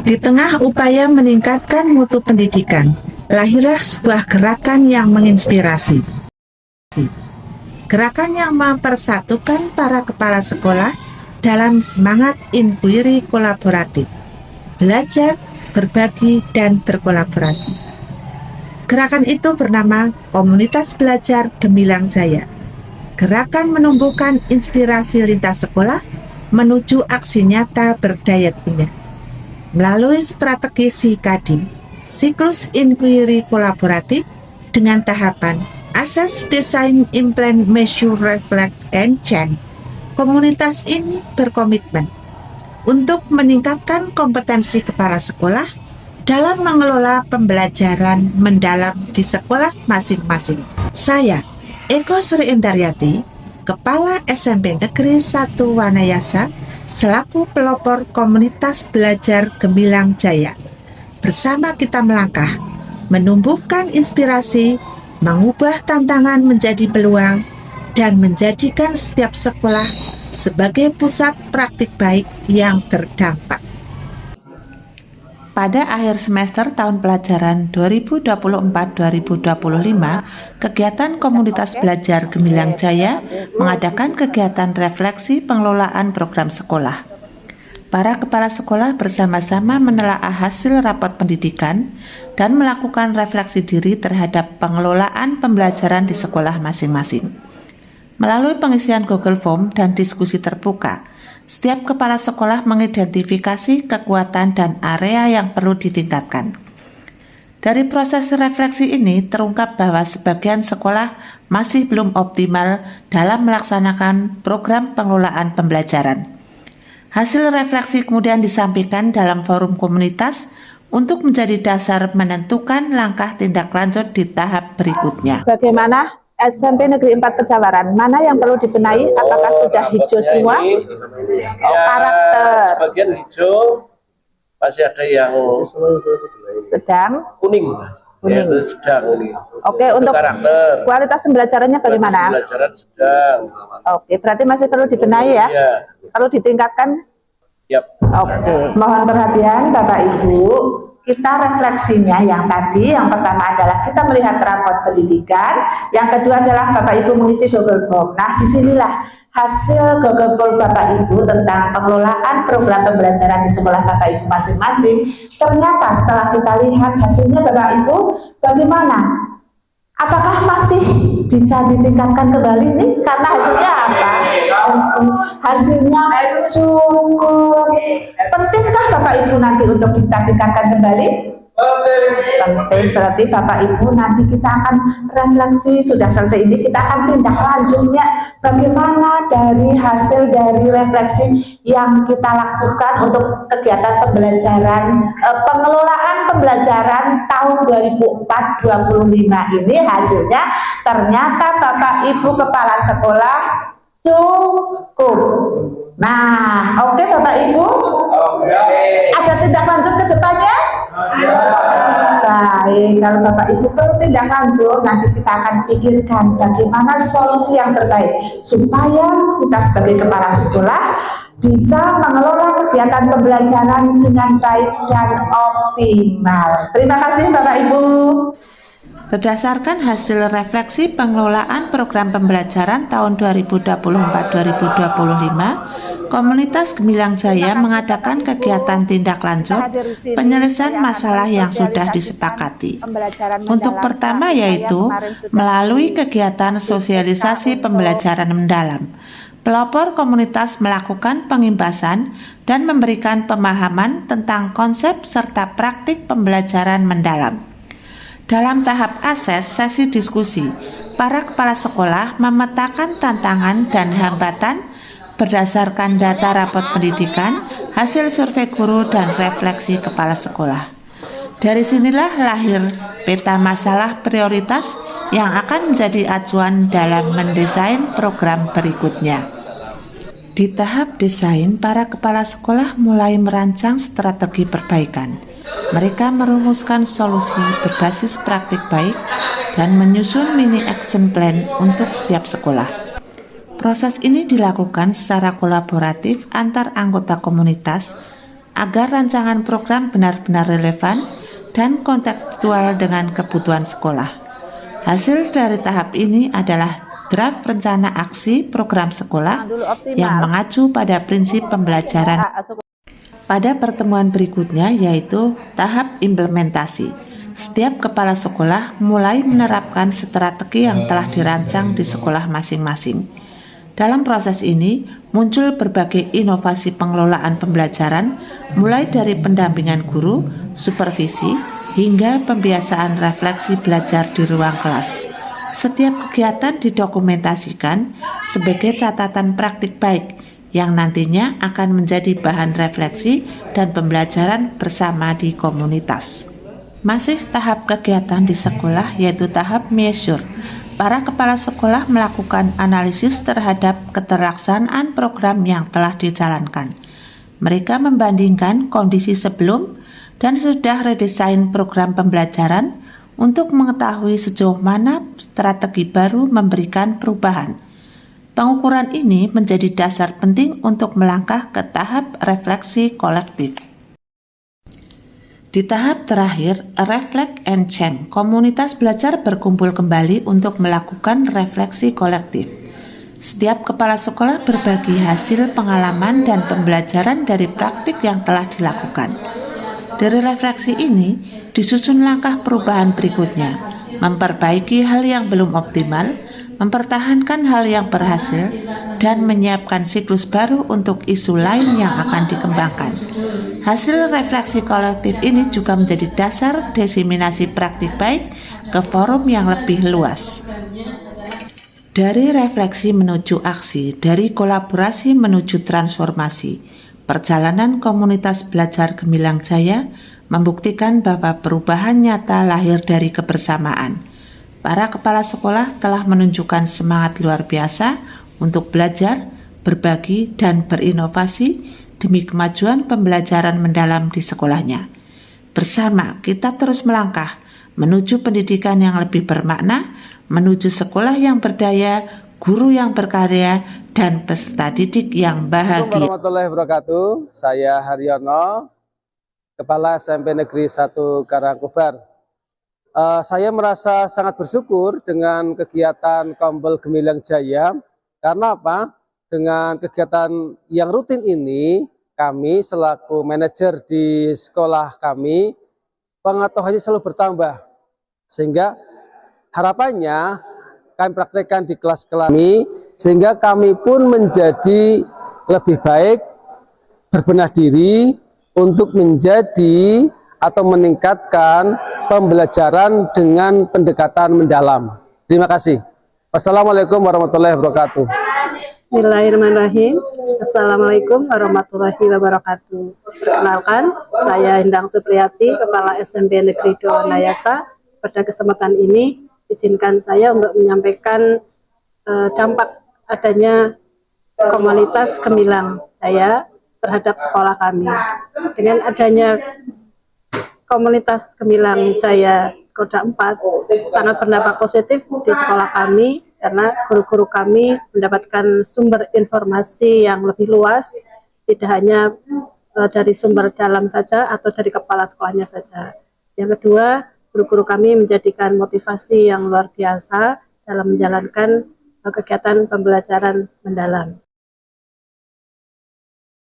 Di tengah upaya meningkatkan mutu pendidikan, lahirlah sebuah gerakan yang menginspirasi. Gerakan yang mempersatukan para kepala sekolah dalam semangat inquiry kolaboratif, belajar, berbagi, dan berkolaborasi. Gerakan itu bernama Komunitas Belajar Gemilang Jaya. Gerakan menumbuhkan inspirasi lintas sekolah menuju aksi nyata berdaya guna. Melalui strategi SIKADI, siklus inquiry kolaboratif dengan tahapan Assess, Design, Implement, Measure, Reflect, and Change, komunitas ini berkomitmen untuk meningkatkan kompetensi kepala sekolah dalam mengelola pembelajaran mendalam di sekolah masing-masing. Saya, Eko Sri Indaryati, Kepala SMP Negeri 1 Wanayasa, selaku pelopor Komunitas Belajar Gemilang Jaya. Bersama kita melangkah, menumbuhkan inspirasi, mengubah tantangan menjadi peluang, dan menjadikan setiap sekolah sebagai pusat praktik baik yang berdampak. Pada akhir semester tahun pelajaran 2024-2025, kegiatan Komunitas Belajar Gemilang Jaya mengadakan kegiatan refleksi pengelolaan program sekolah. Para kepala sekolah bersama-sama menelaah hasil rapot pendidikan dan melakukan refleksi diri terhadap pengelolaan pembelajaran di sekolah masing-masing. Melalui pengisian Google Form dan diskusi terbuka, setiap kepala sekolah mengidentifikasi kekuatan dan area yang perlu ditingkatkan. Dari proses refleksi ini terungkap bahwa sebagian sekolah masih belum optimal dalam melaksanakan program pengelolaan pembelajaran. Hasil refleksi kemudian disampaikan dalam forum komunitas untuk menjadi dasar menentukan langkah tindak lanjut di tahap berikutnya. Bagaimana SMP Negeri 4 Pejawaran, mana yang perlu dibenahi? Apakah sudah hijau semua? Karakter. Bagian hijau, masih ada yang sedang kuning. Kuning. Ya, sedang ini. Oke, untuk karakter. Kualitas pembelajarannya bagaimana? Pembelajaran sedang. Oke, berarti masih perlu dibenahi ya? Iya. Perlu ditingkatkan? Yap. Oke. Mohon perhatian Bapak Ibu. Kita refleksinya yang tadi, yang pertama adalah kita melihat rapot pendidikan, yang kedua adalah Bapak Ibu mengisi Google Form. Nah, disinilah hasil Google Form Bapak Ibu tentang pengelolaan program pembelajaran di sekolah Bapak Ibu masing-masing. Ternyata setelah kita lihat hasilnya Bapak Ibu, bagaimana? Apakah masih bisa ditingkatkan kembali nih? Karena hasilnya apa? Hasilnya cukup. Pentingkah Bapak Ibu nanti untuk kita tingkatkan kembali? Penting, berarti Bapak Ibu nanti kita akan refleksi, sudah selesai ini kita akan tindak lanjutnya bagaimana dari hasil dari refleksi yang kita lakukan untuk kegiatan pembelajaran, pengelolaan pembelajaran tahun 2024-2025 ini. Hasilnya ternyata Bapak Ibu kepala sekolah cukup. Nah, oke Bapak Ibu, ada tindak lanjut ke depannya? Baik, kalau Bapak Ibu perlu tindak lanjut, nanti kita akan pikirkan bagaimana solusi yang terbaik supaya kita sebagai kepala sekolah bisa mengelola kegiatan pembelajaran dengan baik dan optimal. Terima kasih Bapak Ibu. Berdasarkan hasil refleksi pengelolaan program pembelajaran tahun 2024-2025, Komunitas Gemilang Jaya mengadakan kegiatan tindak lanjut penyelesaian masalah yang sudah disepakati. Untuk pertama yaitu melalui kegiatan sosialisasi pembelajaran mendalam. Pelopor komunitas melakukan pengimbasan dan memberikan pemahaman tentang konsep serta praktik pembelajaran mendalam. Dalam tahap akses sesi diskusi, para kepala sekolah memetakan tantangan dan hambatan berdasarkan data rapot pendidikan, hasil survei guru, dan refleksi kepala sekolah. Dari sinilah lahir peta masalah prioritas yang akan menjadi acuan dalam mendesain program berikutnya. Di tahap desain, para kepala sekolah mulai merancang strategi perbaikan. Mereka merumuskan solusi berbasis praktik baik dan menyusun mini action plan untuk setiap sekolah. Proses ini dilakukan secara kolaboratif antar anggota komunitas agar rancangan program benar-benar relevan dan kontekstual dengan kebutuhan sekolah. Hasil dari tahap ini adalah draft rencana aksi program sekolah yang mengacu pada prinsip pembelajaran. Pada pertemuan berikutnya yaitu tahap implementasi. Setiap kepala sekolah mulai menerapkan strategi yang telah dirancang di sekolah masing-masing. Dalam proses ini muncul berbagai inovasi pengelolaan pembelajaran, mulai dari pendampingan guru, supervisi, hingga pembiasaan refleksi belajar di ruang kelas. Setiap kegiatan didokumentasikan sebagai catatan praktik baik yang nantinya akan menjadi bahan refleksi dan pembelajaran bersama di komunitas. Masih tahap kegiatan di sekolah yaitu tahap measure. Para kepala sekolah melakukan analisis terhadap keterlaksanaan program yang telah dijalankan. Mereka membandingkan kondisi sebelum dan sudah redesain program pembelajaran untuk mengetahui sejauh mana strategi baru memberikan perubahan. Pengukuran ini menjadi dasar penting untuk melangkah ke tahap refleksi kolektif. Di tahap terakhir, Reflect and Change, komunitas belajar berkumpul kembali untuk melakukan refleksi kolektif. Setiap kepala sekolah berbagi hasil pengalaman dan pembelajaran dari praktik yang telah dilakukan. Dari refleksi ini, disusun langkah perubahan berikutnya, memperbaiki hal yang belum optimal, mempertahankan hal yang berhasil, dan menyiapkan siklus baru untuk isu lain yang akan dikembangkan. Hasil refleksi kolektif ini juga menjadi dasar diseminasi praktik baik ke forum yang lebih luas. Dari refleksi menuju aksi, dari kolaborasi menuju transformasi, perjalanan komunitas belajar Gemilang Jaya membuktikan bahwa perubahan nyata lahir dari kebersamaan. Para kepala sekolah telah menunjukkan semangat luar biasa untuk belajar, berbagi, dan berinovasi demi kemajuan pembelajaran mendalam di sekolahnya. Bersama kita terus melangkah menuju pendidikan yang lebih bermakna, menuju sekolah yang berdaya, guru yang berkarya, dan peserta didik yang bahagia. Assalamualaikum warahmatullahi wabarakatuh. Saya Haryono, Kepala SMP Negeri 1 Karangkobar. Saya merasa sangat bersyukur dengan kegiatan Kompel Gemilang Jaya. Karena apa? Dengan kegiatan yang rutin ini, kami selaku manajer di sekolah kami, pengetahuannya selalu bertambah. Sehingga harapannya kami praktekkan di kelas-kelas kami, sehingga kami pun menjadi lebih baik, berbenah diri untuk menjadi atau meningkatkan pembelajaran dengan pendekatan mendalam. Terima kasih. Wassalamualaikum warahmatullahi wabarakatuh. Bismillahirrahmanirrahim. Assalamualaikum warahmatullahi wabarakatuh. Perkenalkan, saya Endang Supriyati, Kepala SMP Negeri 2 Nayasa. Pada kesempatan ini, izinkan saya untuk menyampaikan dampak adanya komunitas Gemilang Jaya terhadap sekolah kami. Dengan adanya komunitas Gemilang Jaya Koda 4 sangat berdampak positif di sekolah kami, karena guru-guru kami mendapatkan sumber informasi yang lebih luas, tidak hanya dari sumber dalam saja atau dari kepala sekolahnya saja. Yang kedua, guru-guru kami menjadikan motivasi yang luar biasa dalam menjalankan kegiatan pembelajaran mendalam.